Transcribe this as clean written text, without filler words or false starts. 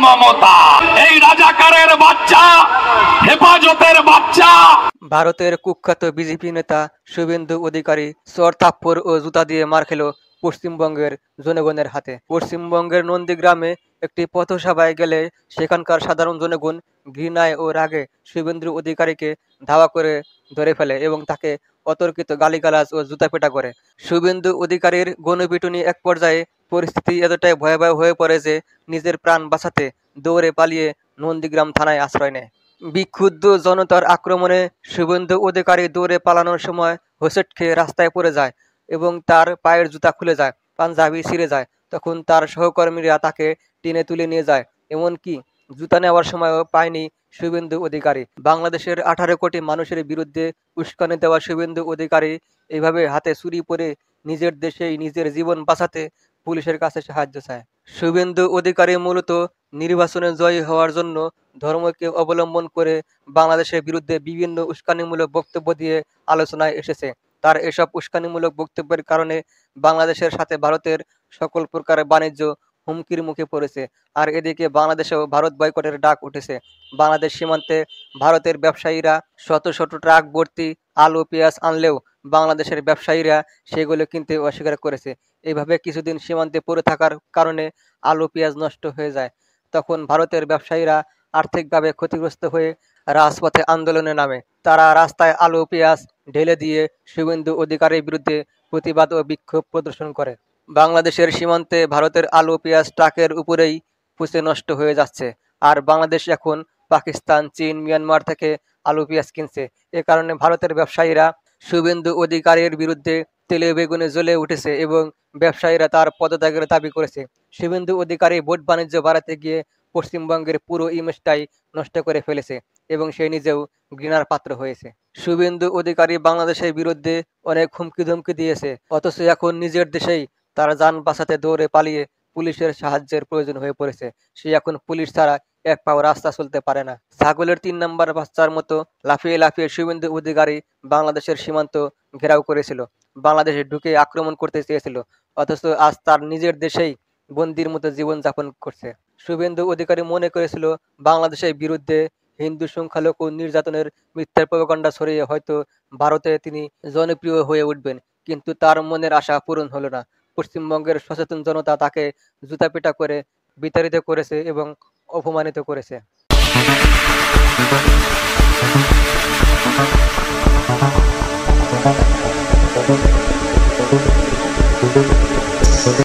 মমতা, এই রাজাকারের বাচ্চা, হেফাজতের বাচ্চা। ভারতের কুখ্যাত বিজেপি নেতা শুভেন্দু অধিকারী চর থাপ্পড় ও জুতা দিয়ে মার খেল পশ্চিমবঙ্গের জনগণের হাতে। পশ্চিমবঙ্গের নন্দীগ্রামে একটি পথসভায় গেলে সেখানকার সাধারণ জনগণ ঘৃণায় ও রাগে শুভেন্দু অধিকারীকে ধাওয়া করে ধরে ফেলে এবং তাকে অতর্কিত গালিগালাজ ও জুতাপেটা করে। শুভেন্দু অধিকারীর গণপিটুনি এক পর্যায়ে পরিস্থিতি এতটাই ভয়াবহ হয়ে পড়ে যে নিজের প্রাণ বাঁচাতে দৌড়ে পালিয়ে নন্দীগ্রাম থানায় আশ্রয় নেয়। বিক্ষুব্ধ জনতার আক্রমণে শুভেন্দু অধিকারী দৌড়ে পালানোর সময় হোঁচট খেয়ে রাস্তায় পড়ে যায় এবং তার পায়ের জুতা খুলে যায়, পাঞ্জাবি ছিঁড়ে যায়। তখন তার সহকর্মীরা তাকে টেনে তুলে নিয়ে যায়, এমনকি জুতা নেওয়ার সময়ও পায়নি শুভেন্দু অধিকারী। বাংলাদেশের 18 কোটি মানুষের বিরুদ্ধে উস্কানি দেওয়া শুভেন্দু অধিকারী এইভাবে হাতে ছুরি পরে নিজের দেশেই নিজের জীবন বাঁচাতে পুলিশের কাছে সাহায্য চায়। শুভেন্দু অধিকারী মূলত নির্বাচনে জয়ী হওয়ার জন্য ধর্মকে অবলম্বন করে বাংলাদেশের বিরুদ্ধে বিভিন্ন উস্কানিমূলক বক্তব্য দিয়ে আলোচনায় এসেছে। তার এসব উস্কানিমূলক বক্তব্যের কারণে বাংলাদেশের সাথে ভারতের সকল প্রকার বাণিজ্য হুমকির মুখে পড়েছে। আর এদিকে বাংলাদেশেও ভারত বয়কটের ডাক উঠেছে। বাংলাদেশ সীমান্তে ভারতের ব্যবসায়ীরা শত শত ট্রাক ভর্তি আলু পেঁয়াজ আনলেও বাংলাদেশের ব্যবসায়ীরা সেগুলো কিনতে অস্বীকার করেছে। এইভাবে কিছুদিন সীমান্তে পড়ে থাকার কারণে আলু পেঁয়াজ নষ্ট হয়ে যায়। তখন ভারতের ব্যবসায়ীরা আর্থিকভাবে ক্ষতিগ্রস্ত হয়ে রাজপথে আন্দোলনে নামে। তারা রাস্তায় আলু পেঁয়াজ ঢেলে দিয়ে শুভেন্দু অধিকারীর বিরুদ্ধে প্রতিবাদ ও বিক্ষোভ প্রদর্শন করে। বাংলাদেশের সীমান্তে ভারতের আলু পেঁয়াজ ট্রাকের উপরেই পচে নষ্ট হয়ে যাচ্ছে। আর বাংলাদেশ এখন পাকিস্তান, চীন, মিয়ানমার থেকে আলু পেঁয়াজ কিনছে। এ কারণে ভারতের ব্যবসায়ীরা শুভেন্দু অধিকারীর বিরুদ্ধে তেলে বেগুনে জ্বলে উঠেছে এবং ব্যবসায়ীরা তার পদত্যাগের দাবি করেছে। শুভেন্দু অধিকারী ভোট বাণিজ্য বাড়াতে গিয়ে পশ্চিমবঙ্গের পুরো ইমেজটাই নষ্ট করে ফেলেছে এবং সে নিজেও ঘৃণার পাত্র হয়েছে। শুভেন্দু অধিকারী বাংলাদেশের বিরুদ্ধে অনেক হুমকি ধমকি দিয়েছে, অথচ এখন নিজের দেশেই তার যান বাঁচাতে দৌড়ে পালিয়ে পুলিশের সাহায্যের প্রয়োজন হয়ে পড়েছে। সে এখন পুলিশ ছাড়া এক পাও রাস্তা চলতে পারে না। ছাগলের 3 নম্বর বাচ্চার মতো লাফিয়ে লাফিয়ে শুভেন্দু অধিকারী বাংলাদেশের সীমান্ত ঘেরাও করেছিল, বাংলাদেশে ঢুকে আক্রমণ করতে চেয়েছিল, অথচ আজ তার নিজের দেশেই বন্দির মতো জীবন যাপন করছে। শুভেন্দু অধিকারী মনে করেছিল বাংলাদেশের বিরুদ্ধে হিন্দু সংখ্যালঘু নির্যাতনের মিথ্যার প্রপাগান্ডা ছড়িয়ে হয়তো ভারতে তিনি জনপ্রিয় হয়ে উঠবেন, কিন্তু তার মনের আশা পূরণ হলো না। পশ্চিমবঙ্গের সচেতন জনতা তাকে জুতাপেটা করে বিতাড়িত করেছে এবং অপমানিত করেছে।